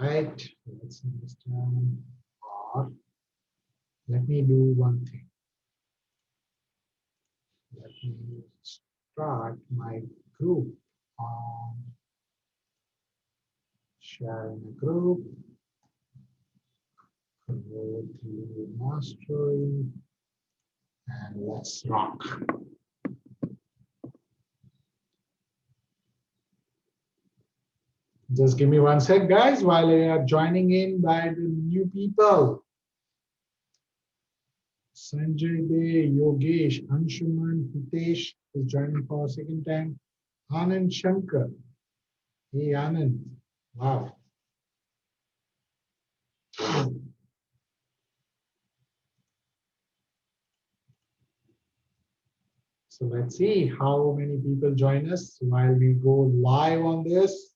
right, let's understand, or let me do one thing. Let me start my group on sharing a group, go to mastery, and let's rock. Just give me one sec, guys, while you are joining in by the new people. Sanjay Day, Yogesh, Anshuman, Hitesh is joining for a second time. Anand Shankar. Hey, Anand. Wow. So let's see how many people join us while we go live on this.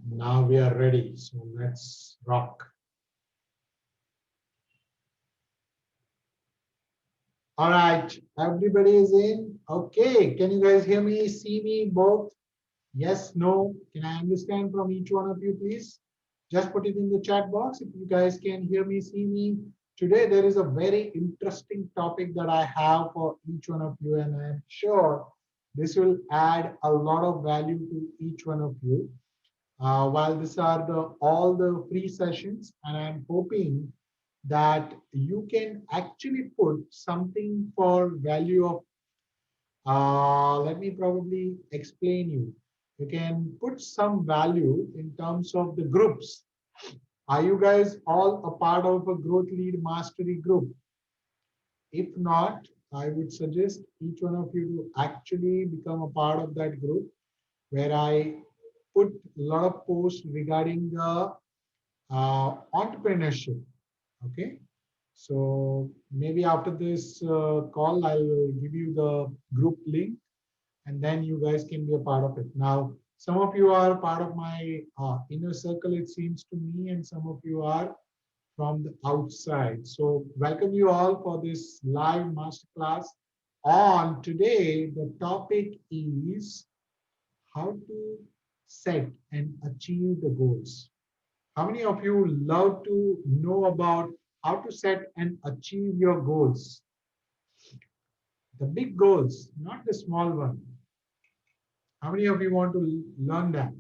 Now we are ready. So let's rock. All right, everybody is in. Okay, can you guys hear me, see me both? Yes, no. Can I understand from each one of you, please? Just put it in the chat box if you guys can hear me, see me. Today, there is a very interesting topic that I have for each one of you, and I'm sure this will add a lot of value to each one of you. While these are all the free sessions, and I'm hoping that you can actually put something for value of let me probably explain you. You can put some value in terms of the groups. Are you guys all a part of a growth lead mastery group? If not, I would suggest each one of you to actually become a part of that group where I put a lot of posts regarding the entrepreneurship. Okay. So maybe after this call, I'll give you the group link and then you guys can be a part of it. Now, some of you are part of my inner circle, it seems to me, and some of you are from the outside. So welcome you all for this live masterclass. On today, the topic is how to set and achieve the goals. How many of you love to know about how to set and achieve your goals? The big goals, not the small one. How many of you want to learn that?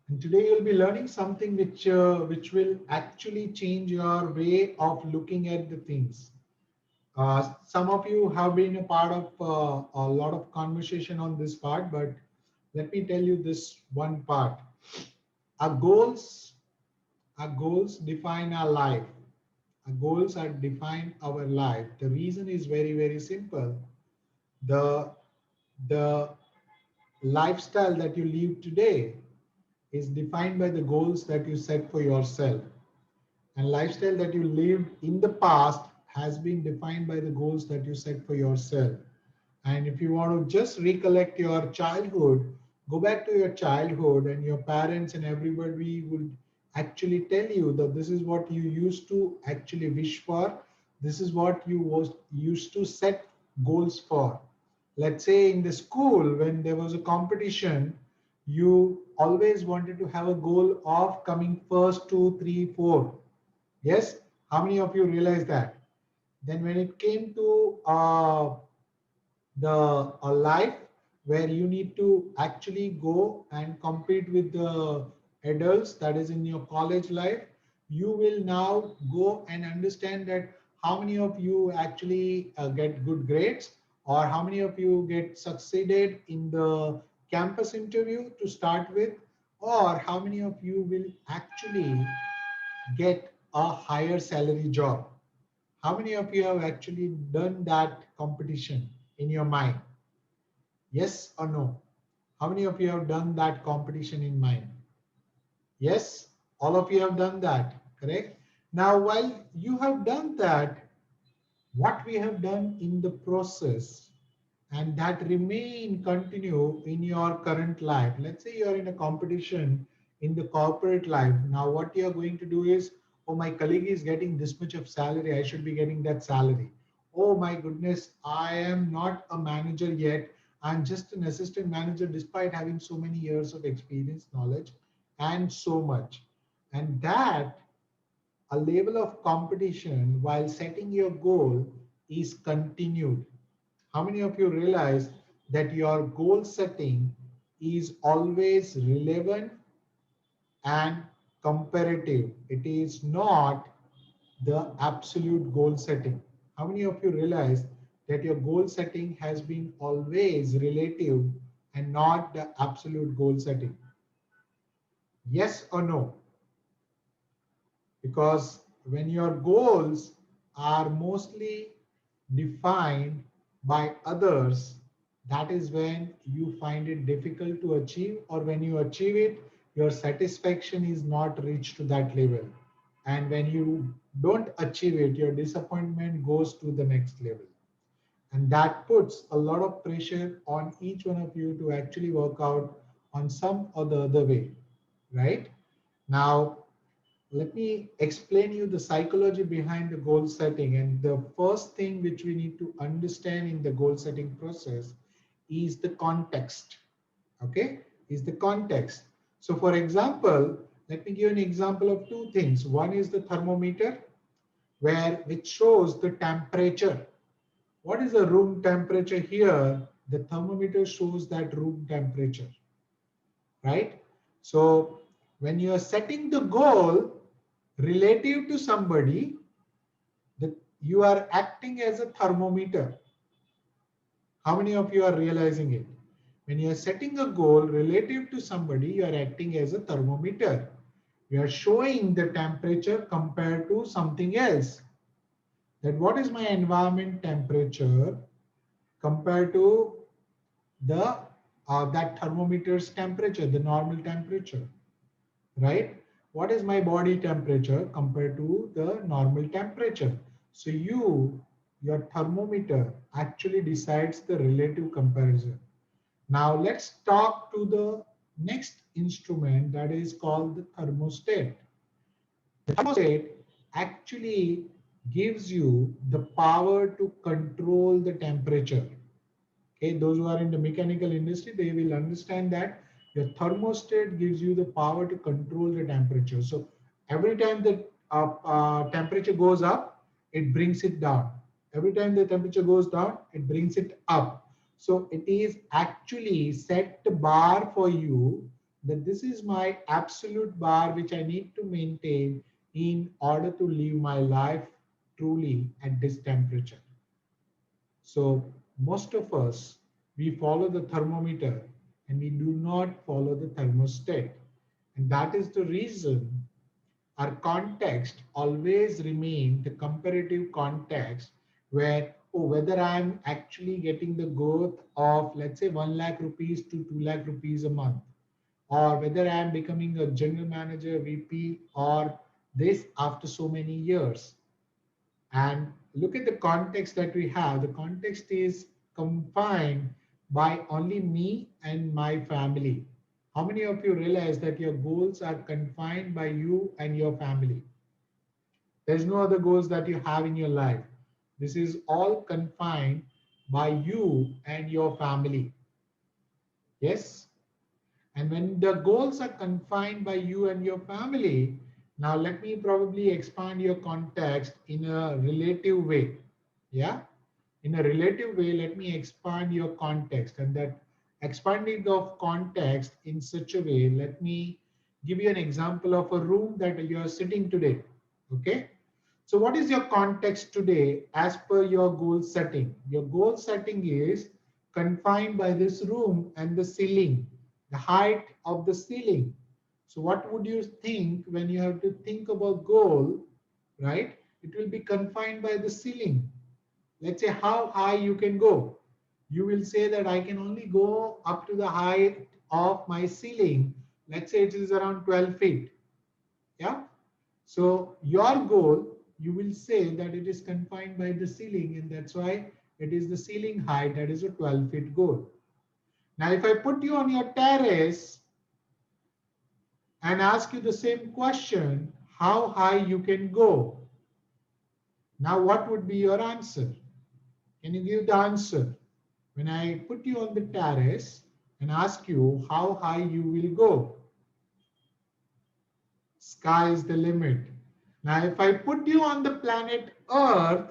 And today you'll be learning something which will actually change your way of looking at the things. Some of you have been a part of a lot of conversation on this part, but let me tell you this one part. Our goals, our goals define our life. Our goals are define our life. The reason is very, very simple. The the lifestyle that you live today is defined by the goals that you set for yourself. And lifestyle that you lived in the past has been defined by the goals that you set for yourself. And if you want to just recollect your childhood, go back to your childhood and your parents and everybody would actually tell you that this is what you used to actually wish for. This is what you was used to set goals for. let's say in the school, when there was a competition, you always wanted to have a goal of coming first, two, three, four. Yes, how many of you realize that? Then when it came to the a life where you need to actually go and compete with the adults, that is in your college life, you will now go and understand that how many of you actually get good grades, or how many of you get succeeded in the campus interview to start with, or how many of you will actually get a higher salary job. How many of you have actually done that competition in your mind? Yes or no? How many of you have done that competition in mind? Yes, all of you have done that, correct? Now, while you have done that, what we have done in the process, and that remain continue in your current life. Let's say you're in a competition in the corporate life. Now, what you're going to do is, oh, my colleague is getting this much of salary, I should be getting that salary. Oh my goodness, I am not a manager yet. I'm just an assistant manager despite having so many years of experience, knowledge, and so much. And that a level of competition while setting your goal is continued. How many of you realize that your goal setting is always relevant and comparative? It is not the absolute goal setting. How many of you realize that your goal setting has been always relative and not the absolute goal setting? Yes or no? Because when your goals are mostly defined by others, that is when you find it difficult to achieve, or when you achieve it, your satisfaction is not reached to that level. And when you don't achieve it, your disappointment goes to the next level. And that puts a lot of pressure on each one of you to actually work out on some or the other way, right? Now, let me explain you the psychology behind the goal setting. And the first thing which we need to understand in the goal setting process is the context. Okay, is the context. So for example, let me give an example of two things. One is the thermometer, where which shows the temperature. What is the room temperature here? The thermometer shows that room temperature, right? So when you are setting the goal relative to somebody, that you are acting as a thermometer. How many of you are realizing it? When you are setting a goal relative to somebody, you are acting as a thermometer. You are showing the temperature compared to something else. That what is my environment temperature compared to the that thermometer's temperature, the normal temperature, right? What is my body temperature compared to the normal temperature? So your thermometer actually decides the relative comparison. Now let's talk to the next instrument, that is called the thermostat. The thermostat actually gives you the power to control the temperature. Okay, those who are in the mechanical industry, they will understand that your thermostat gives you the power to control the temperature. So every time the temperature goes up, it brings it down. Every time the temperature goes down, it brings it up. So it is actually set the bar for you, that this is my absolute bar which I need to maintain in order to live my life truly at this temperature. So most of us, we follow the thermometer and we do not follow the thermostat. And that is the reason our context always remain the comparative context, where, oh, whether I'm actually getting the growth of, let's say, 1 lakh rupees to 2 lakh rupees a month, or whether I'm becoming a general manager, VP, or this after so many years. And look at the context that we have. The context is confined by only me and my family. How many of you realize that your goals are confined by you and your family? There's no other goals that you have in your life. This is all confined by you and your family. Yes. And when the goals are confined by you and your family, now let me probably expand your context in a relative way. Yeah. In a relative way, let me expand your context, and that expanding of context in such a way, let me give you an example of a room that you are sitting today. Okay. So what is your context today as per your goal setting? Your goal setting is confined by this room and the ceiling, the height of the ceiling. So what would you think when you have to think about goal, right? It will be confined by the ceiling. Let's say how high you can go. You will say that I can only go up to the height of my ceiling. Let's say it is around 12 feet. Yeah. So your goal, you will say that it is confined by the ceiling, and that's why it is the ceiling height that is a 12-feet goal. Now, if I put you on your terrace and ask you the same question, how high you can go? Now, what would be your answer? Can you give the answer? When I put you on the terrace and ask you how high you will go, sky is the limit. Now, if I put you on the planet Earth,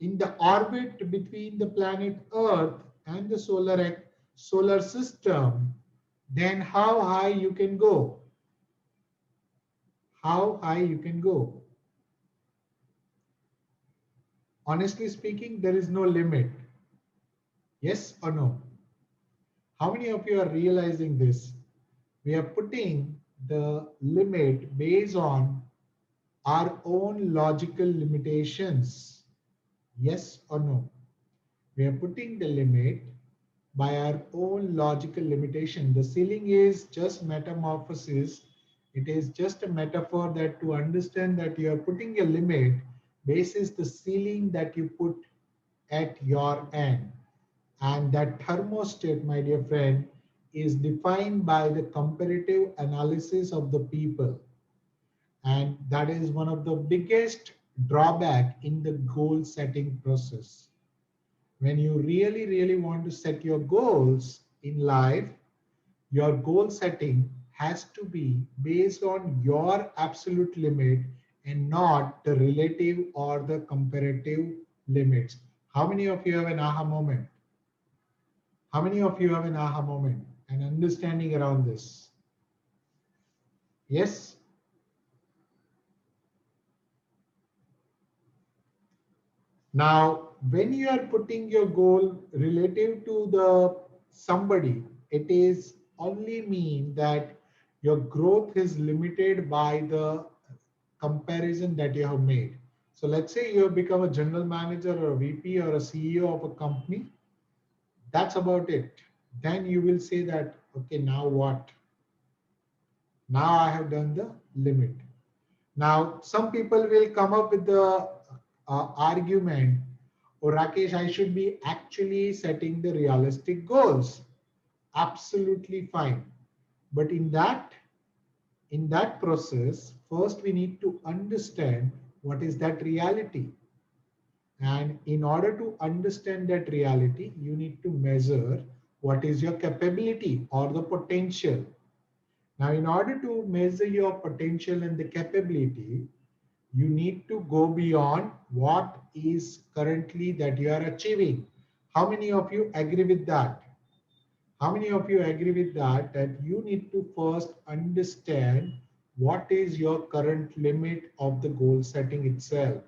in the orbit between the planet Earth and the solar system, then how high you can go? How high you can go? Honestly speaking, there is no limit. Yes or no? How many of you are realizing this? We are putting the limit based on our own logical limitations. Yes or no? We are putting the limit by our own logical limitation. The ceiling is just metamorphosis. It is just a metaphor that to understand that you are putting a limit basis the ceiling that you put at your end. And that thermostat, my dear friend, is defined by the comparative analysis of the people. And that is one of the biggest drawback in the goal setting process. When you really want to set your goals in life, your goal setting has to be based on your absolute limit and not the relative or the comparative limits. How many of you have an aha moment? How many of you have an aha moment and understanding around this? Yes. Now, when you are putting your goal relative to the somebody, it is only mean that your growth is limited by the comparison that you have made. So let's say you have become a general manager or a VP or a CEO of a company. That's about it. Then you will say that, okay, now what? Now I have done the limit. Now, some people will come up with the argument, oh, Rakesh, I should be actually setting the realistic goals. Absolutely fine. But in that process, first we need to understand what is that reality. And in order to understand that reality, you need to measure what is your capability or the potential. Now, in order to measure your potential and the capability, you need to go beyond what is currently that you are achieving. How many of you agree with that? How many of you agree with that? That you need to first understand what is your current limit of the goal setting itself.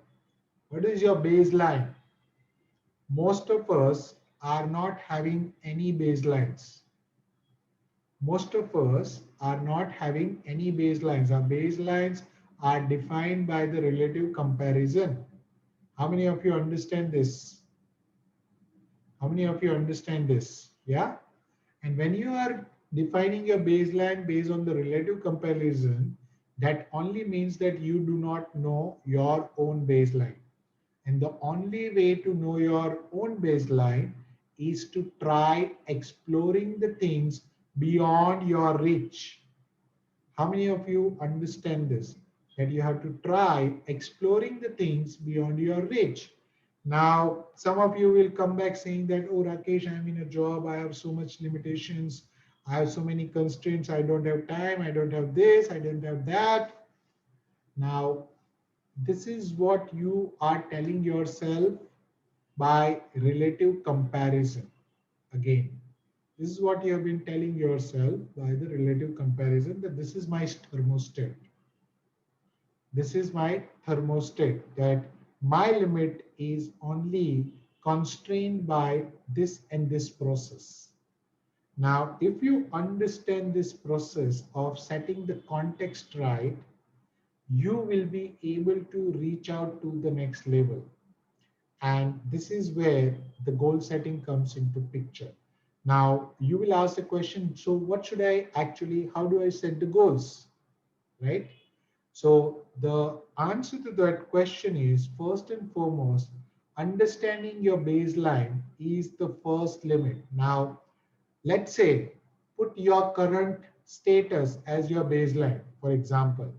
What is your baseline? Most of us are not having any baselines. Most of us are not having any baselines. Our baselines are defined by the relative comparison. How many of you understand this? How many of you understand this? Yeah. And when you are defining your baseline based on the relative comparison, that only means that you do not know your own baseline. And the only way to know your own baseline is to try exploring the things beyond your reach. How many of you understand this? That you have to try exploring the things beyond your reach. Now, some of you will come back saying that, oh, Rakesh, I'm in a job, I have so much limitations, I have so many constraints, I don't have time, I don't have this, I don't have that. Now, this is what you are telling yourself by relative comparison. Again, this is what you have been telling yourself by the relative comparison, that this is my thermostat. This is my thermostat, that my limit is only constrained by this and this process. Now, if you understand this process of setting the context right, you will be able to reach out to the next level. And this is where the goal setting comes into picture. Now, you will ask the question, so what should I actually, how do I set the goals, right? So the answer to that question is, first and foremost, understanding your baseline is the first limit. Now, let's say, put your current status as your baseline, for example.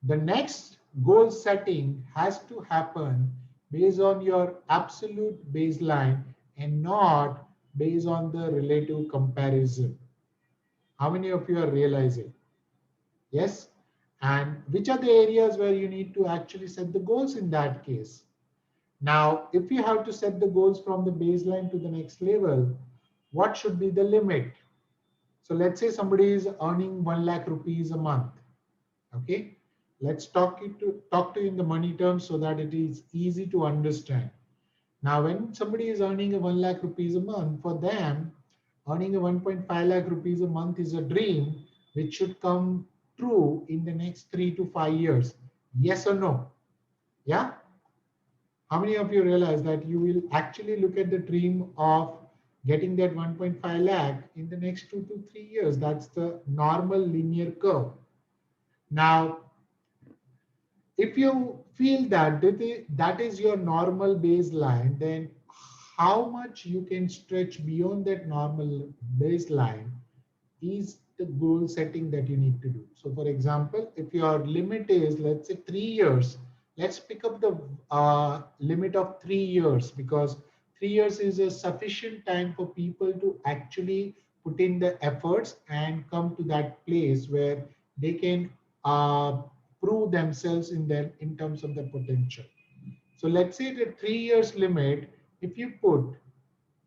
The next goal setting has to happen based on your absolute baseline and not based on the relative comparison. How many of you are realizing? Yes. And which are the areas where you need to actually set the goals in that case? Now, if you have to set the goals from the baseline to the next level, what should be the limit? So let's say somebody is earning 1 lakh rupees a month. Okay. Let's talk to you in the money terms so that it is easy to understand. Now, when somebody is earning a 1 lakh rupees a month, for them, earning a 1.5 lakh rupees a month is a dream which should come true in the next 3 to 5 years. Yes or no? Yeah? How many of you realize that you will actually look at the dream of getting that 1.5 lakh in the next 2 to 3 years? That's the normal linear curve. Now, if you feel that that is your normal baseline, then how much you can stretch beyond that normal baseline is the goal setting that you need to do. So for example, if your limit is, let's say, 3 years, let's pick up the limit of 3 years, because 3 years is a sufficient time for people to actually put in the efforts and come to that place where they can uh, prove themselves in terms of the potential. So let's say the 3 years limit, if you put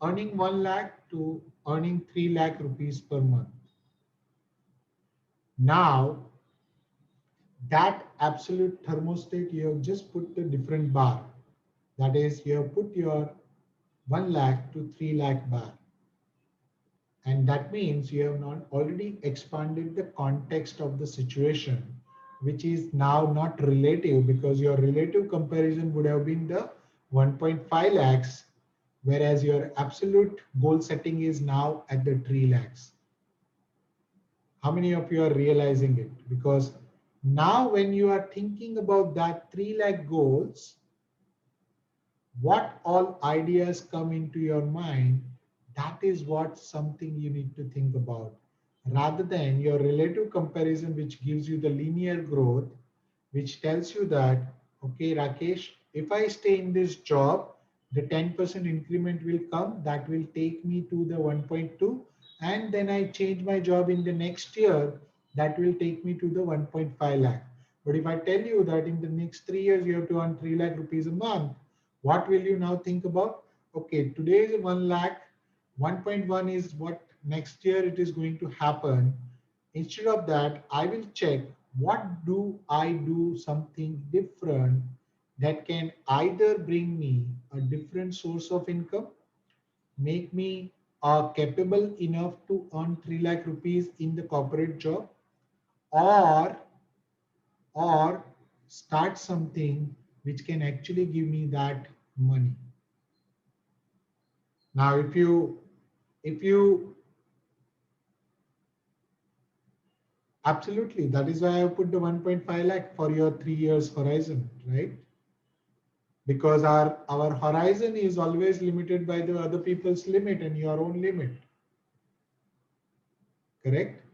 earning 1 lakh to earning 3 lakh rupees per month, now that absolute thermostat, you have just put the different bar. That is, you have put your 1 lakh to 3 lakh bar. And that means you have not already expanded the context of the situation, which is now not relative, because your relative comparison would have been the 1.5 lakhs, whereas your absolute goal setting is now at the 3 lakhs. How many of you are realizing it? Because now when you are thinking about that 3 lakh goals, what all ideas come into your mind, that is what something you need to think about, rather than your relative comparison, which gives you the linear growth, which tells you that, okay, Rakesh, if I stay in this job, the 10% increment will come, that will take me to the 1.2, and then I change my job in the next year, that will take me to the 1.5 lakh. But if I tell you that in the next 3 years you have to earn 3 lakh rupees a month, what will you now think about? Okay, today is 1 lakh, 1.1 is what next year it is going to happen. Instead of that, I will check what do I do something different that can either bring me a different source of income, make me capable enough to earn 3 lakh rupees in the corporate job, or or start something which can actually give me that money. Now, if you absolutely, that is why I put the 1.5 lakh for your 3 years horizon, right? Because our horizon is always limited by the other people's limit and your own limit, correct?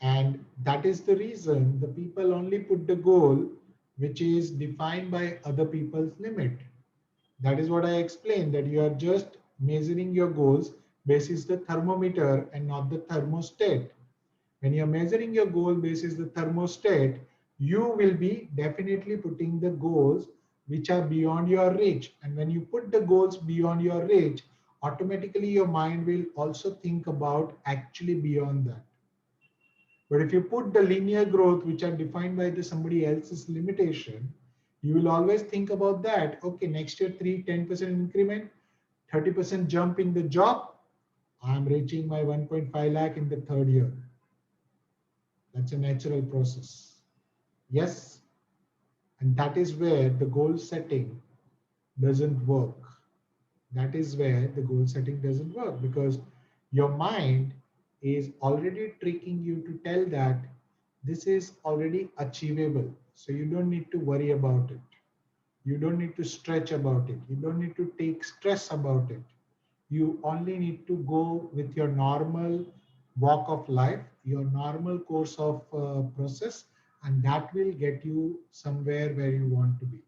And that is the reason the people only put the goal which is defined by other people's limit. That is what I explained, that you are just measuring your goals basis the thermometer and not the thermostat. When you're measuring your goal basis the thermostat, you will be definitely putting the goals which are beyond your reach. And when you put the goals beyond your reach, automatically your mind will also think about actually beyond that. But if you put the linear growth, which are defined by the somebody else's limitation, you will always think about that. Okay, next year, 10% increment, 30% jump in the job. I'm reaching my 1.5 lakh in the third year. That's a natural process. Yes, and that is where the goal setting doesn't work. That is where the goal setting doesn't work, because your mind is already tricking you to tell that this is already achievable. So you don't need to worry about it. You don't need to stretch about it. You don't need to take stress about it. You only need to go with your normal walk of life, your normal course of process, and that will get you somewhere where you want to be.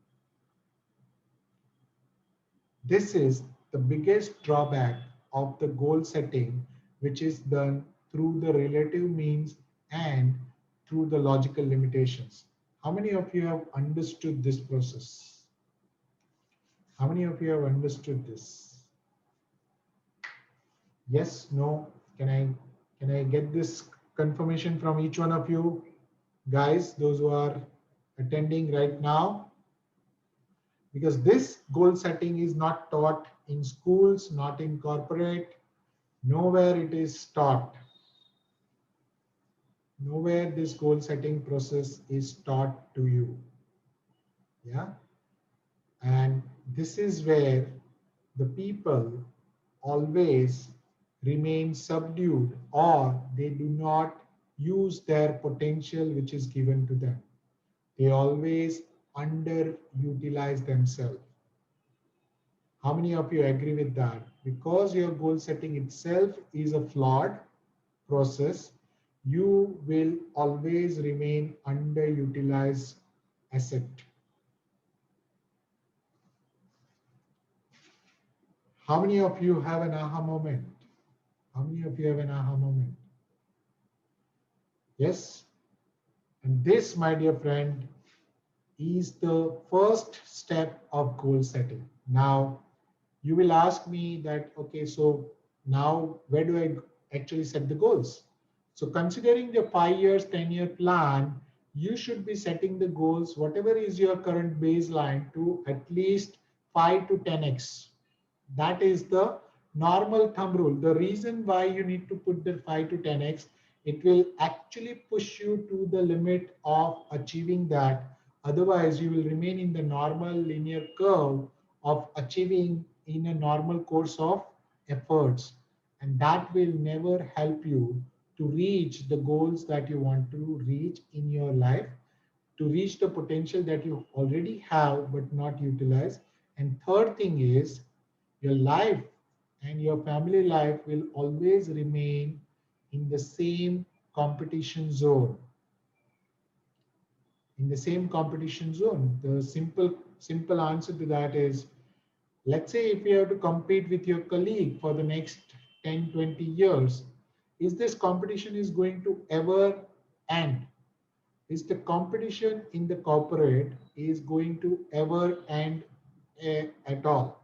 This is the biggest drawback of the goal setting, which is done through the relative means and through the logical limitations. How many of you have understood this process? How many of you have understood this? Yes, no? Can I get this confirmation from each one of you guys, those who are attending right now? Because this goal setting is not taught in schools, not in corporate, nowhere it is taught. Nowhere this goal setting process is taught to you. Yeah. And this is where the people always remain subdued, or they do not use their potential which is given to them. They always underutilize themselves. How many of you agree with that? Because your goal setting itself is a flawed process, you will always remain underutilized asset. How many of you have an aha moment? How many of you have an aha moment? Yes? And this, my dear friend, is the first step of goal setting. Now, you will ask me that, okay, so now where do I actually set the goals? So considering the 5 years, 10-year plan, you should be setting the goals, whatever is your current baseline, to at least 5 to 10x. That is the normal thumb rule. The reason why you need to put the 5 to 10x, it will actually push you to the limit of achieving that. Otherwise, you will remain in the normal linear curve of achieving in a normal course of efforts. And that will never help you to reach the goals that you want to reach in your life, to reach the potential that you already have but not utilize. And third thing is, your life and your family life will always remain in the same competition zone. In the same competition zone. The simple answer to that is, let's say if you have to compete with your colleague for the next 10, 20 years, is this competition is going to ever end? Is the competition in the corporate is going to ever end at all?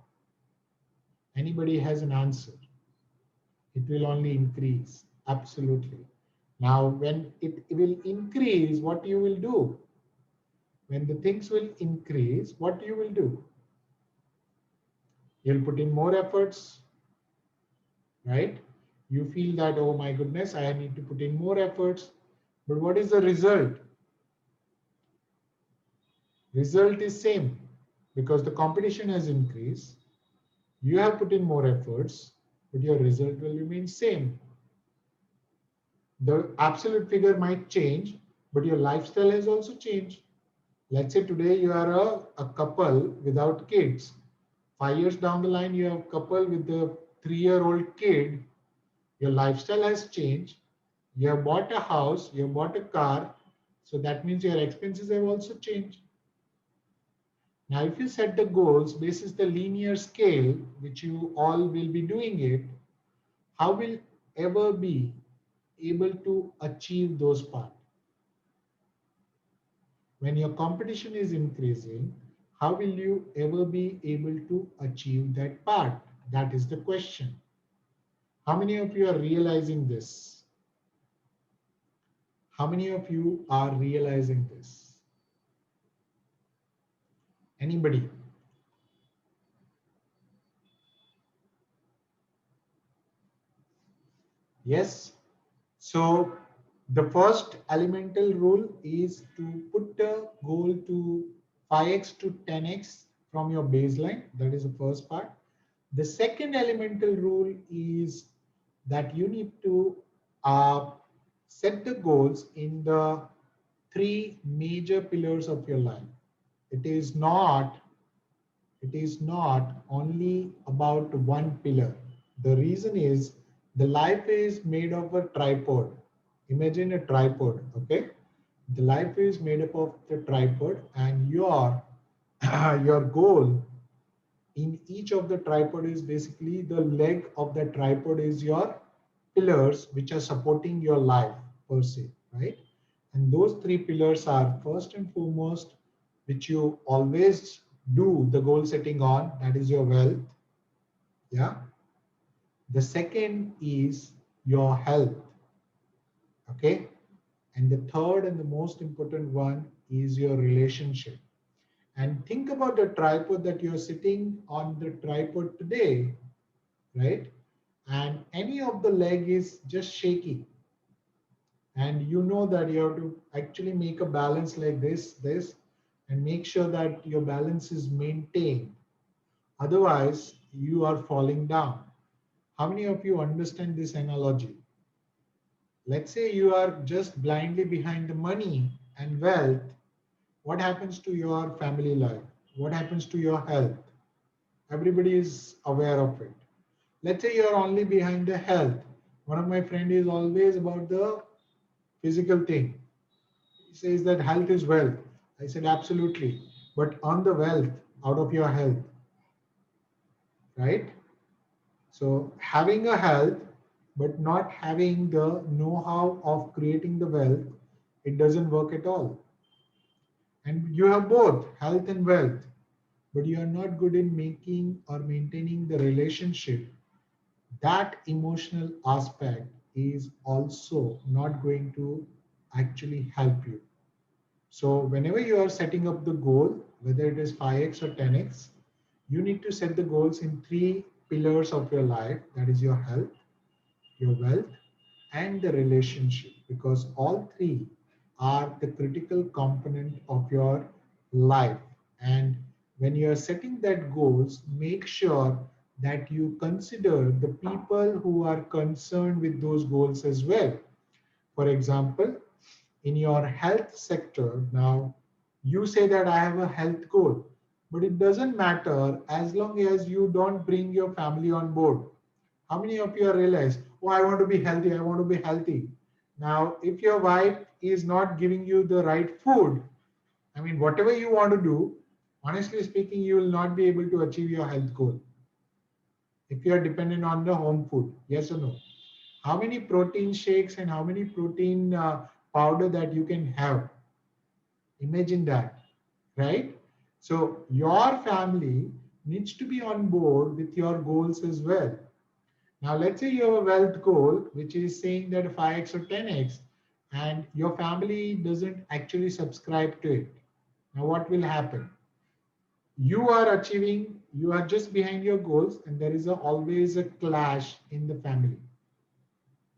Anybody has an answer? It will only increase. Absolutely. Now, when it will increase, what you will do? When the things will increase, what you will do? You'll put in more efforts, right? You feel that, oh my goodness, I need to put in more efforts. But what is the result? Result is same, because the competition has increased. You have put in more efforts, but your result will remain same. The absolute figure might change, but your lifestyle has also changed. Let's say today you are a couple without kids. 5 years down the line, you have a couple with the 3-year-old kid. Your lifestyle has changed. You have bought a house, you have bought a car. So that means your expenses have also changed. Now, if you set the goals basis the linear scale, which you all will be doing it, how will ever be able to achieve those parts? When your competition is increasing, how will you ever be able to achieve that part? That is the question. How many of you are realizing this? How many of you are realizing this? Anybody? Yes? So the first elemental rule is to put the goal to 5x to 10x from your baseline. That is the first part. The second elemental rule is that you need to uh, set the goals in the three major pillars of your life. It is not it is not only about one pillar. The reason is the life is made of a tripod. Imagine a tripod, okay? The life is made up of the tripod, and your your goal in each of the tripod is basically the leg of the tripod is your pillars which are supporting your life per se, right? And those three pillars are first and foremost, which you always do the goal setting on, that is your wealth. Yeah. The second is your health. Okay. And the third and the most important one is your relationship. And think about the tripod that you're sitting on the tripod today, right? And any of the leg is just shaky. And you know that you have to actually make a balance like this, and make sure that your balance is maintained. Otherwise, you are falling down. How many of you understand this analogy? Let's say you are just blindly behind the money and wealth. What happens to your family life? What happens to your health? Everybody is aware of it. Let's say you're only behind the health. One of my friend is always about the physical thing. He says that health is wealth. I said absolutely. But on the wealth out of your health, right? So having a health but not having the know-how of creating the wealth, it doesn't work at all. And you have both health and wealth, but you are not good in making or maintaining the relationship. That emotional aspect is also not going to actually help you. So whenever you are setting up the goal, whether it is 5x or 10x, you need to set the goals in three pillars of your life. That is your health, your wealth, and the relationship, because all three are the critical component of your life. And when you are setting that goals, make sure that you consider the people who are concerned with those goals as well. For example, in your health sector, now you say that I have a health goal, but it doesn't matter as long as you don't bring your family on board. How many of you realize, oh, I want to be healthy, I want to be healthy? Now, if your wife is not giving you the right food, I mean, whatever you want to do, honestly speaking, you will not be able to achieve your health goal if you are dependent on the home food. Yes or no? How many protein shakes and how many protein powder that you can have? Imagine that, right? So your family needs to be on board with your goals as well. Now, let's say you have a wealth goal, which is saying that 5x or 10x, and your family doesn't actually subscribe to it. Now, what will happen? You are achieving, you are just behind your goals, and there is always a clash in the family.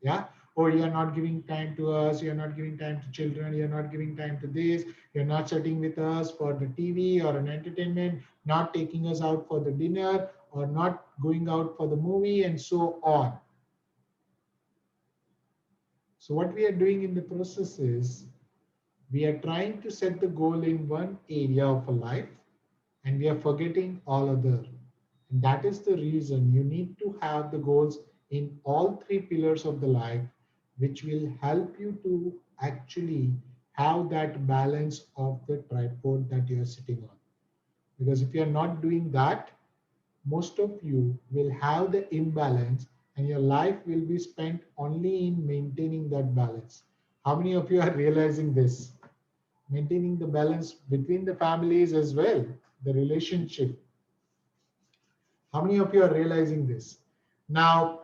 Yeah. Oh, you're not giving time to us, you're not giving time to children, you're not giving time to this, you're not sitting with us for the TV or an entertainment, not taking us out for the dinner, or not going out for the movie, and so on. So what we are doing in the process is we are trying to set the goal in one area of a life, and we are forgetting all other. And that is the reason you need to have the goals in all three pillars of the life, which will help you to actually have that balance of the tripod that you are sitting on. Because if you're not doing that, most of you will have the imbalance and your life will be spent only in maintaining that balance. How many of you are realizing this? Maintaining the balance between the families as well, the relationship. How many of you are realizing this? Now,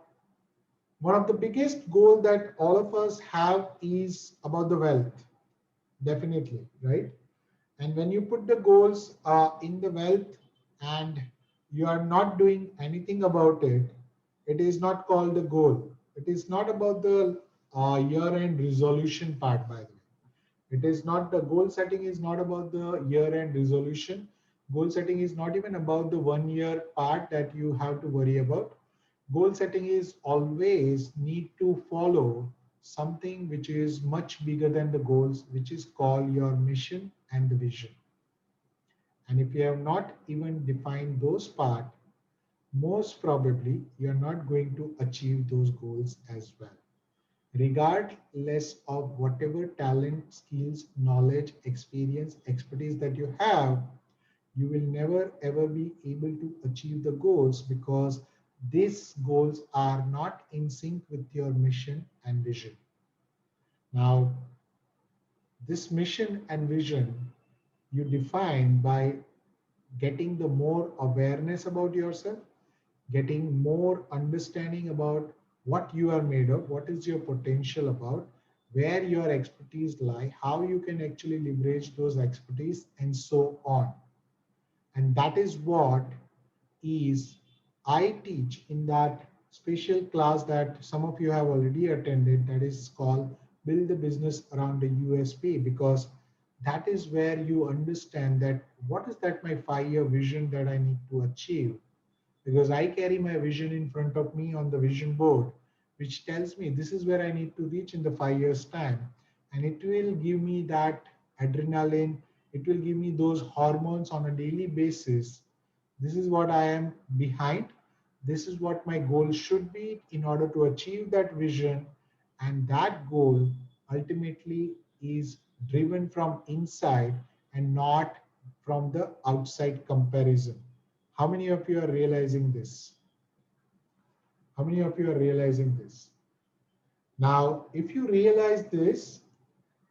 one of the biggest goal that all of us have is about the wealth, definitely, right? And when you put the goals in the wealth and you are not doing anything about it, it is not called the goal. It is not about the year-end resolution part, by the way. It is not, the goal setting is not about the year-end resolution. Goal setting is not even about the 1 year part that you have to worry about. Goal setting is always need to follow something which is much bigger than the goals, which is called your mission and the vision. And if you have not even defined those part, most probably you're not going to achieve those goals as well. Regardless of whatever talent, skills, knowledge, experience, expertise that you have, you will never ever be able to achieve the goals because these goals are not in sync with your mission and vision. Now, this mission and vision you define by getting the more awareness about yourself, getting more understanding about what you are made of, what is your potential about, where your expertise lie, how you can actually leverage those expertise, and so on. And that is what is I teach in that special class that some of you have already attended, that is called Build the Business Around the USP, because that is where you understand that what is that my 5 year vision that I need to achieve, because I carry my vision in front of me on the vision board, which tells me this is where I need to reach in the 5 years' time. And it will give me that adrenaline, it will give me those hormones on a daily basis. This is what I am behind. This is what my goal should be in order to achieve that vision. And that goal ultimately is driven from inside and not from the outside comparison. How many of you are realizing this? How many of you are realizing this? Now, if you realize this,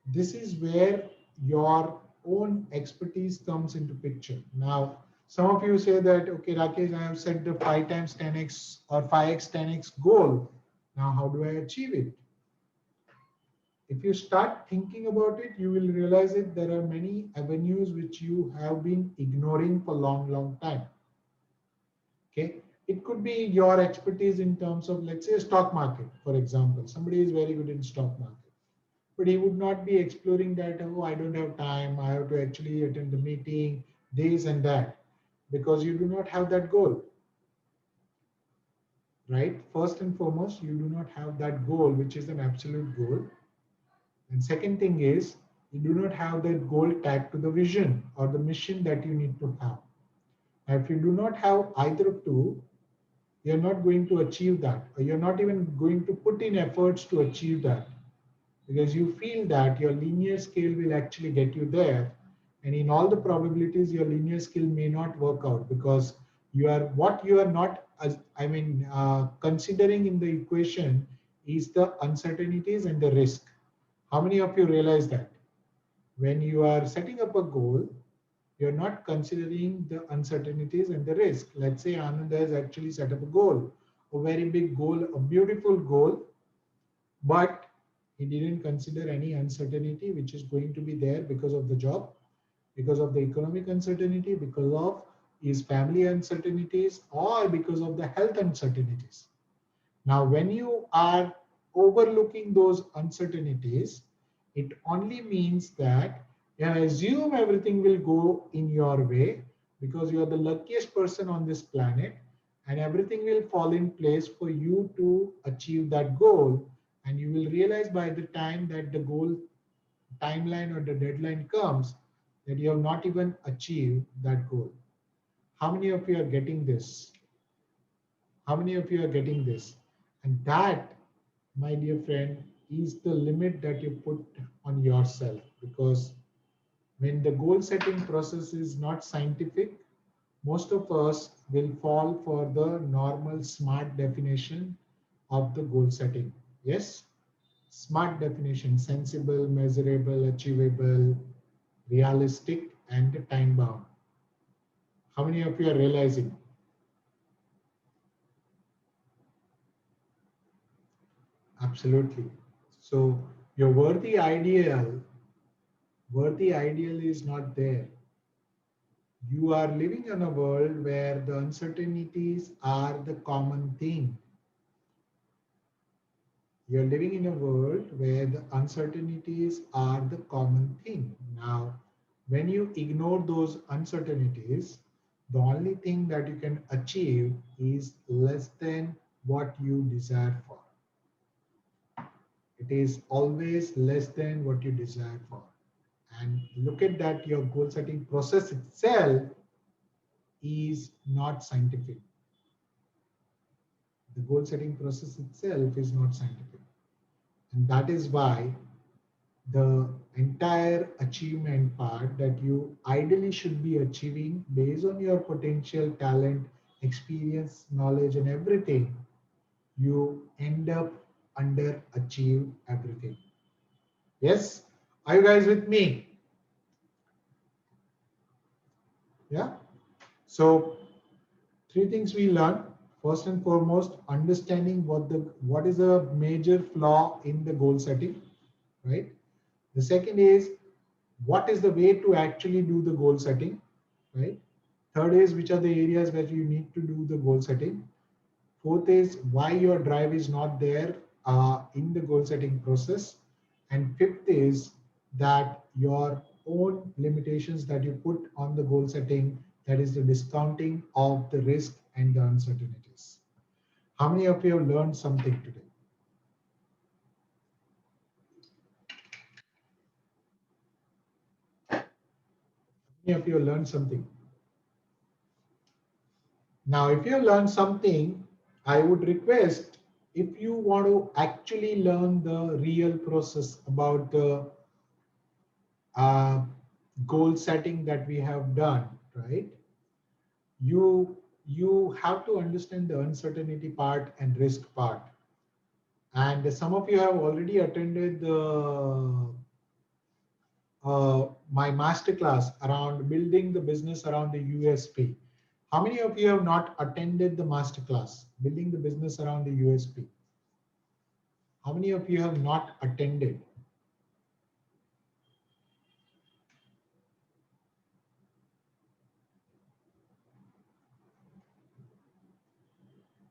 this is where your own expertise comes into picture. Now, some of you say that, okay, Rakesh, I have set the 5 times 10x or 5x 10x goal. Now, how do I achieve it? If you start thinking about it, you will realize that there are many avenues which you have been ignoring for long, long time. Okay, it could be your expertise in terms of, let's say, stock market, for example. Somebody is very good in stock market, but he would not be exploring that. Oh, I don't have time, I have to actually attend the meeting, this and that, because you do not have that goal, right? First and foremost, you do not have that goal, which is an absolute goal. And second thing is, you do not have that goal tagged to the vision or the mission that you need to have. Now, if you do not have either of two, you're not going to achieve that, or you're not even going to put in efforts to achieve that, because you feel that your linear scale will actually get you there, and in all the probabilities your linear scale may not work out, because you are, what you are not considering in the equation is the uncertainties and the risk. How many of you realize that when you are setting up a goal, you're not considering the uncertainties and the risk? Let's say Anand has actually set up a goal, a very big goal, a beautiful goal, but he didn't consider any uncertainty which is going to be there because of the job, because of the economic uncertainty, because of his family uncertainties, or because of the health uncertainties. Now, when you are overlooking those uncertainties, it only means that you assume everything will go in your way because you are the luckiest person on this planet, and everything will fall in place for you to achieve that goal. And you will realize by the time that the goal timeline or the deadline comes that you have not even achieved that goal. How many of you are getting this? How many of you are getting this? And that, my dear friend, is the limit that you put on yourself. Because when the goal setting process is not scientific, most of us will fall for the normal SMART definition of the goal setting. Yes, SMART definition: sensible, measurable, achievable, realistic, and time bound. How many of you are realizing? Absolutely. So your worthy ideal is not there. You are living in a world where the uncertainties are the common thing. You're living in a world where the uncertainties are the common thing. Now, when you ignore those uncertainties, the only thing that you can achieve is less than what you desire for. It is always less than what you desire for. And look at that, your goal setting process itself is not scientific. The goal setting process itself is not scientific. And that is why the entire achievement part that you ideally should be achieving based on your potential, talent, experience, knowledge, and everything, you end up underachieve everything. Yes? Are you guys with me? Yeah? So, three things we learn. First and foremost, understanding what is a major flaw in the goal setting, right? The second is what is the way to actually do the goal setting, right? Third is which are the areas where you need to do the goal setting. Fourth is why your drive is not there in the goal setting process. And fifth is that your own limitations that you put on the goal setting, that is the discounting of the risk and the uncertainties. How many of you have learned something today? How many of you have learned something? Now, if you have learned something, I would request, if you want to actually learn the real process about the uh, goal setting that we have done, right? You have to understand the uncertainty part and risk part. And some of you have already attended the my masterclass around building the business around the USP. How many of you have not attended the masterclass, building the business around the USP? How many of you have not attended?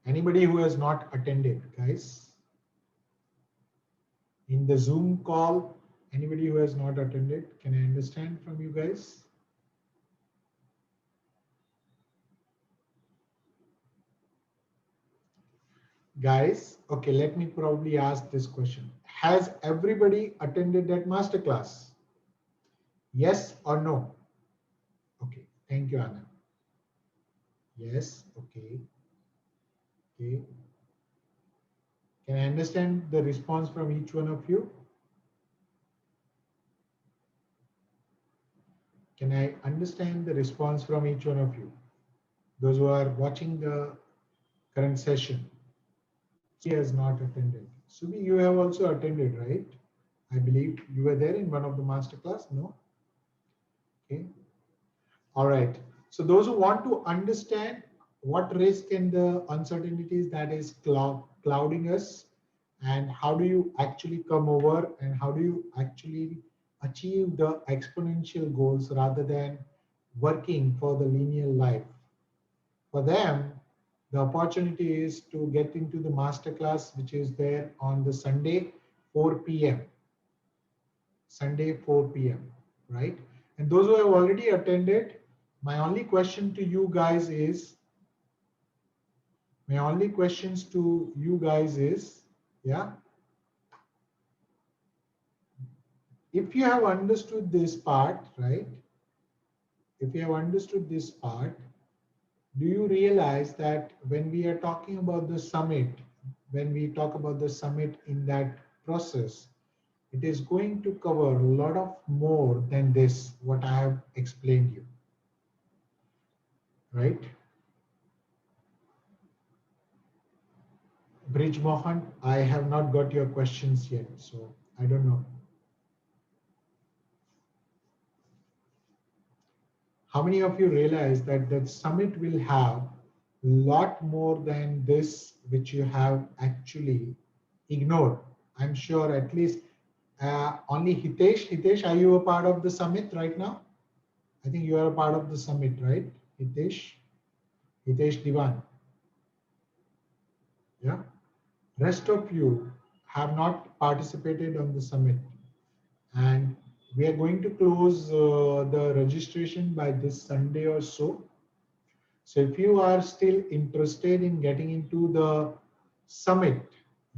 Anybody who has not attended, guys? In the Zoom call, anybody who has not attended, can I understand from you guys? Guys, okay, let me probably ask this question. Has everybody attended that masterclass? Yes or no? Okay, thank you, Anna. Yes, okay, okay. Can I understand the response from each one of you? Can I understand the response from each one of you? Those who are watching the current session. She has not attended. Subi, you have also attended, right? I believe you were there in one of the masterclass, no? Okay. All right. So those who want to understand what risk and the uncertainties that is clouding us, and how do you actually come over and how do you actually achieve the exponential goals rather than working for the linear life. For them, the opportunity is to get into the masterclass, which is there on the Sunday, 4 p.m. Sunday, 4 p.m. Right? And those who have already attended, my only question to you guys is, yeah, if you have understood this part, right? If you have understood this part, do you realize that when we are talking about the summit, when we talk about the summit in that process, it is going to cover a lot of more than this, what I have explained you. right? Bridge Mohan, I have not got your questions yet, so I don't know. How many of you realize that the summit will have lot more than this, which you have actually ignored? I'm sure at least only Hitesh. Hitesh, are you a part of the summit right now? I think you are a part of the summit, right? Hitesh? Hitesh Diwan. Yeah. Rest of you have not participated on the summit. And we are going to close the registration by this Sunday or so. So if you are still interested in getting into the summit,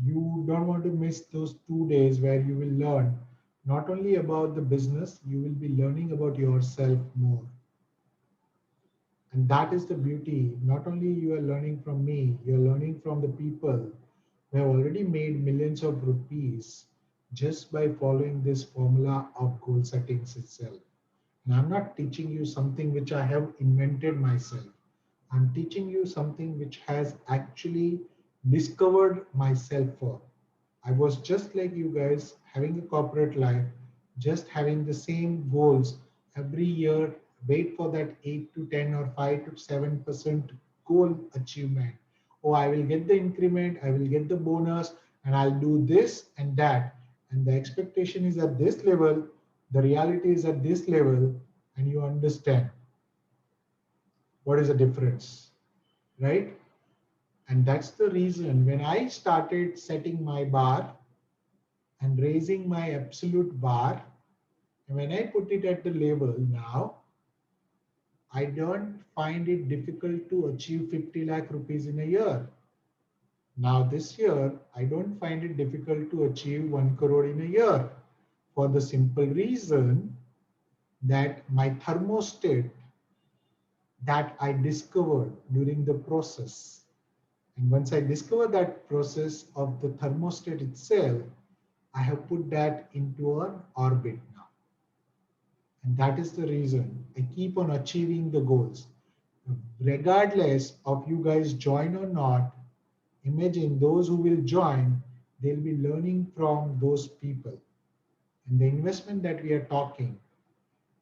you don't want to miss those 2 days where you will learn not only about the business, you will be learning about yourself more. And that is the beauty. Not only you are learning from me, you're learning from the people who have already made millions of rupees just by following this formula of goal settings itself. And I'm not teaching you something which I have invented myself. I'm teaching you something which has actually discovered myself for. I was just like you guys, having a corporate life, just having the same goals every year, wait for that 8 to 10 or 5 to 7% goal achievement. Oh, I will get the increment, I will get the bonus, and I'll do this and that. And the expectation is at this level, the reality is at this level, and you understand what is the difference, right? And that's the reason when I started setting my bar and raising my absolute bar, and when I put it at the level now, I don't find it difficult to achieve 50 lakh rupees in a year. Now this year, I don't find it difficult to achieve 1 crore in a year for the simple reason that my thermostat that I discovered during the process. And once I discover that process of the thermostat itself, I have put that into an orbit now. And that is the reason I keep on achieving the goals. Regardless of you guys join or not, imagine those who will join, they'll be learning from those people. And the investment that we are talking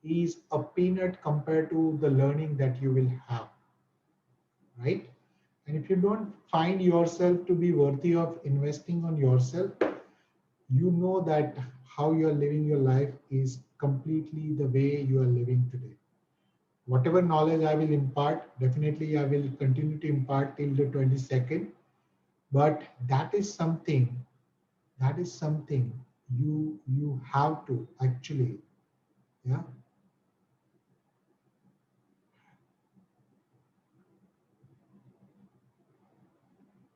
is a peanut compared to the learning that you will have, right? And if you don't find yourself to be worthy of investing on yourself, you know that how you are living your life is completely the way you are living today. Whatever knowledge I will impart, definitely I will continue to impart till the 22nd. But that is something you have to actually, yeah.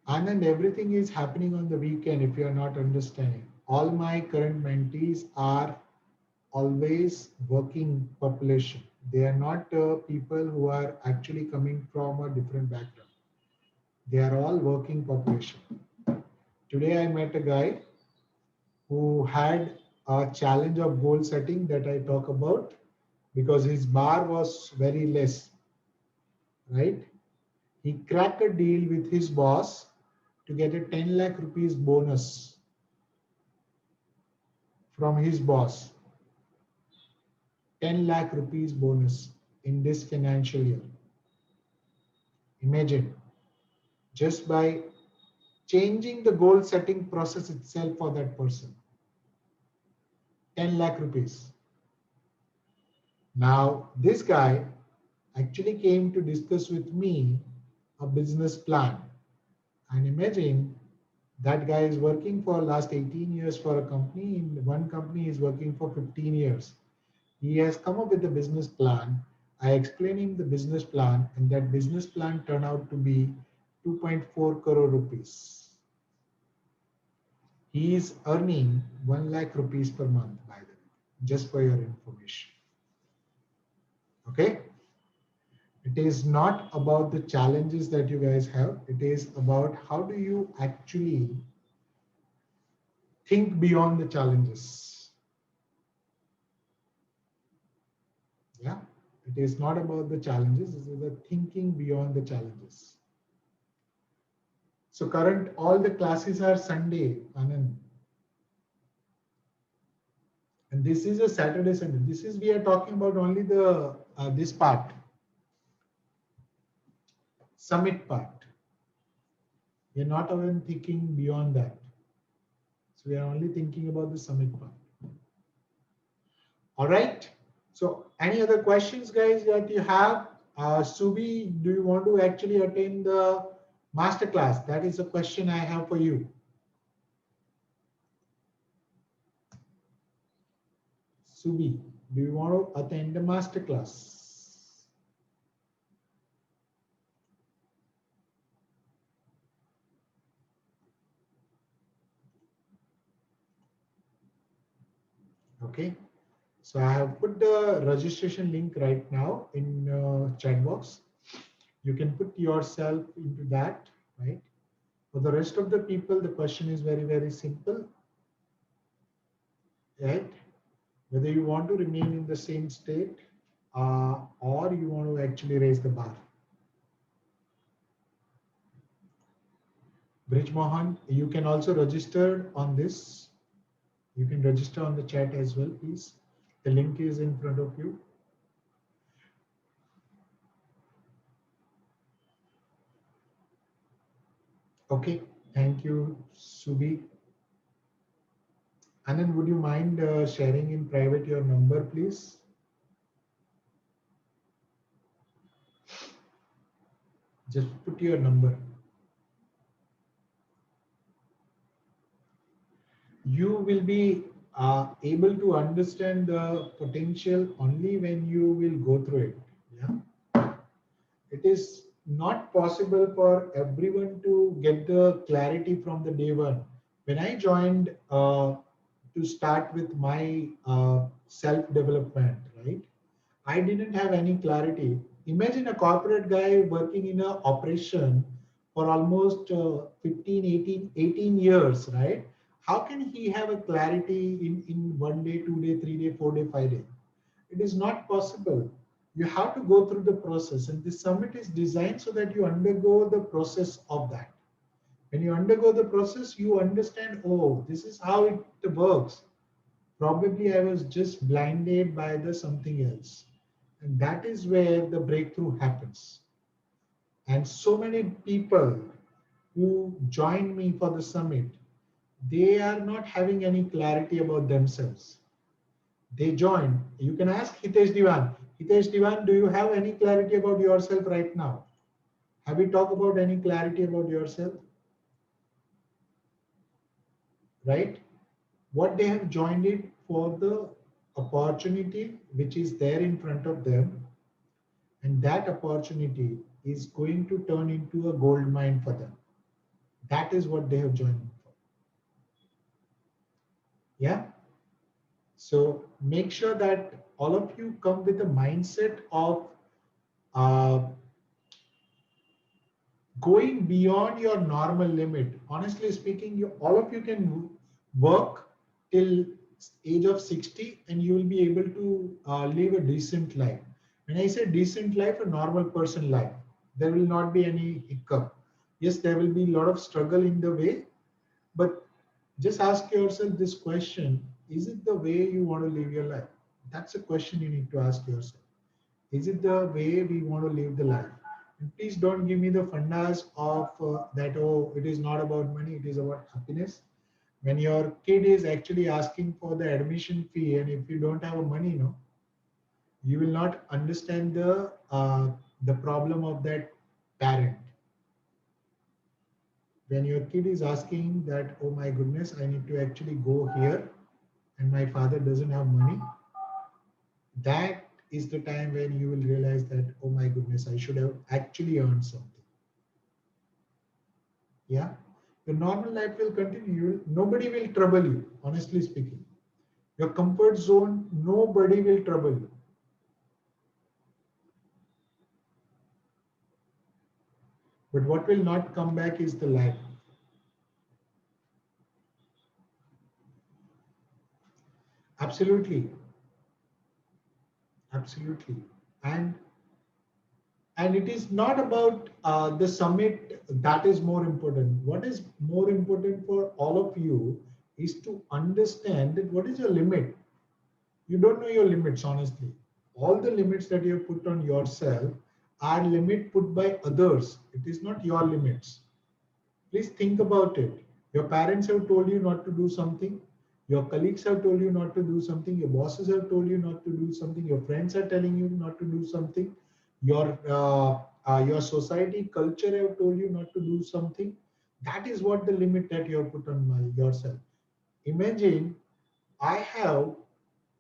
And everything is happening on the weekend if you are not understanding. All my current mentees are always working population. They are not people who are actually coming from a different background. They are all working population. Today I met a guy who had a challenge of goal setting that I talk about because his bar was very less, right? He cracked a deal with his boss to get a 10 lakh rupees bonus from his boss. 10 lakh rupees bonus in this financial year. Imagine, just by changing the goal setting process itself for that person. 10 lakh rupees. Now, this guy actually came to discuss with me a business plan. And imagine that guy is working for last 18 years for a company. In one company, is working for 15 years. He has come up with a business plan. I explained him the business plan, and that business plan turned out to be 2.4 crore rupees. He is earning 1 lakh rupees per month, by the way, just for your information. Okay? It is not about the challenges that you guys have. It is about how do you actually think beyond the challenges. Yeah. It is not about the challenges, it is the thinking beyond the challenges. So current, all the classes are Sunday, Anand. And this is a Saturday, Sunday. This is, we are talking about only the, this part, summit part. We are not even thinking beyond that. So we are only thinking about the summit part. All right. So any other questions, guys, that you have? Subi, do you want to actually attend the master class? That is a question I have for you. Subi, do you want to attend the master class? Okay. So I have put the registration link right now in chat box. You can put yourself into that, right? For the rest of the people, the question is very, very simple, right? Whether you want to remain in the same state or you want to actually raise the bar. Bridge Mohan, you can also register on this. You can register on the chat as well, please. The link is in front of you. Okay, thank you, Subi. Anand, would you mind sharing in private your number, please? Just put your number. You will be able to understand the potential only when you will go through it. Yeah, it is not possible for everyone to get the clarity from the day one. When I joined to start with my self development, right? I didn't have any clarity. Imagine a corporate guy working in an operation for almost 15, 18 years, right? How can he have a clarity in 1 day, 2 day, 3 day, 4 day, 5 day? It is not possible. You have to go through the process, and this summit is designed so that you undergo the process of that. When you undergo the process, you understand, oh, this is how it works. Probably I was just blinded by the something else. And that is where the breakthrough happens. And so many people who joined me for the summit, they are not having any clarity about themselves. They join. You can ask Hitesh Diwan. Hitesh Diwan, do you have any clarity about yourself right now? Have you talked about any clarity about yourself? Right? What they have joined it for the opportunity which is there in front of them, and that opportunity is going to turn into a gold mine for them. That is what they have joined for. Yeah. So make sure that all of you come with a mindset of uh, going beyond your normal limit. Honestly speaking, all of you can work till age of 60 and you will be able to live a decent life. When I say decent life, a normal person life, there will not be any hiccup. Yes, there will be a lot of struggle in the way, but just ask yourself this question: is it the way you want to live your life? That's a question you need to ask yourself. Is it the way we want to live the life? And please don't give me the fundas of that, oh, it is not about money, it is about happiness. When your kid is actually asking for the admission fee, and if you don't have money, no, you will not understand the problem of that parent. When your kid is asking that, oh my goodness, I need to actually go here, and my father doesn't have money, that is the time when you will realize that, oh my goodness, I should have actually earned something. Yeah. Your normal life will continue. Nobody will trouble you, honestly speaking. Your comfort zone, nobody will trouble you. But what will not come back is the life. Absolutely. Absolutely. and and it is not about the summit that is more important. What is more important for all of you is to understand that what is your limit. You don't know your limits, honestly. All the limits that you have put on yourself are limit put by others. It is not your limits. Please think about it. Your parents have told you not to do something. Your colleagues have told you not to do something. Your bosses have told you not to do something. Your friends are telling you not to do something. Your society culture have told you not to do something. That is what the limit that you have put on yourself. Imagine I have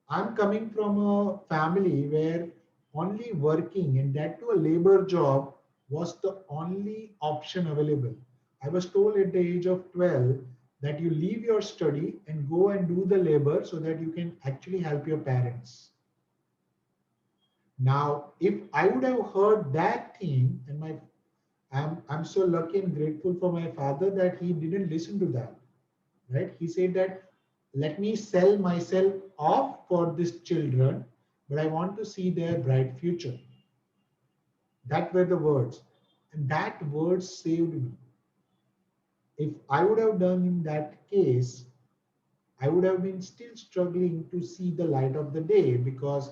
I'm coming from a family where only working, and that to a labor job, was the only option available. I was told at the age of 12 that you leave your study and go and do the labor so that you can actually help your parents. Now, if I would have heard that thing, and I'm so lucky and grateful for my father that he didn't listen to that, right? He said that let me sell myself off for these children, but I want to see their bright future. That were the words, and that words saved me. If I would have done in that case, I would have been still struggling to see the light of the day, because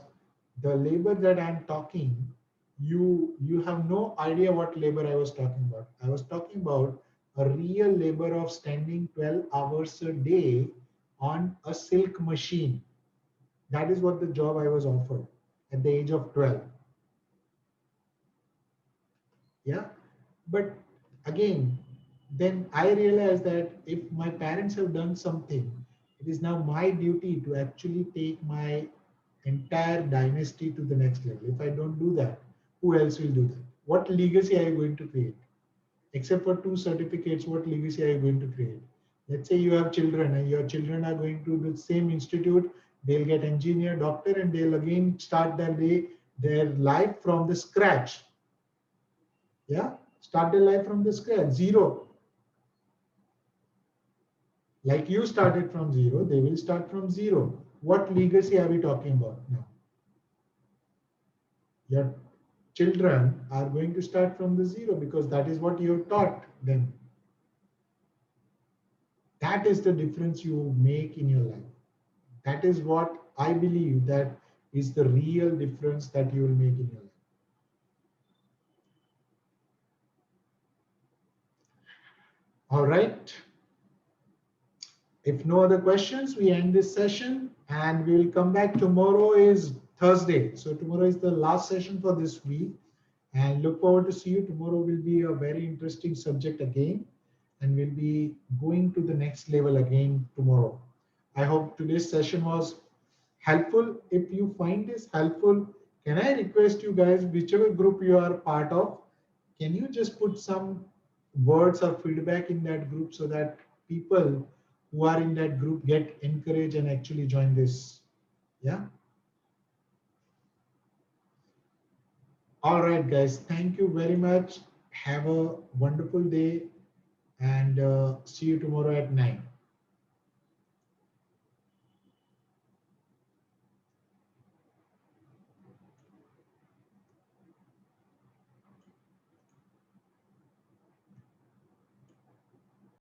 the labor that I'm talking, you have no idea what labor I was talking about. I was talking about a real labor of standing 12 hours a day on a silk machine. That is what the job I was offered at the age of 12. Yeah. But again, then I realized that if my parents have done something, it is now my duty to actually take my entire dynasty to the next level. If I don't do that, who else will do that? What legacy are you going to create? Except for two certificates, what legacy are you going to create? Let's say you have children and your children are going to the same institute, they'll get engineer, doctor, and they'll again start their life from the scratch. Yeah, start their life from the scratch, zero. Like you started from zero, they will start from zero. What legacy are we talking about now? Your children are going to start from the zero because that is what you have taught them. That is the difference you make in your life. That is what I believe that is the real difference that you will make in your life. All right. If no other questions, we end this session and we will come back. Tomorrow is Thursday. So tomorrow is the last session for this week. And look forward to see you. Tomorrow will be a very interesting subject again. And we'll be going to the next level again tomorrow. I hope today's session was helpful. If you find this helpful, can I request you guys, whichever group you are part of, can you just put some words or feedback in that group so that people who are in that group get encouraged and actually join this? Yeah. All right, guys. Thank you very much. Have a wonderful day and see you tomorrow at 9.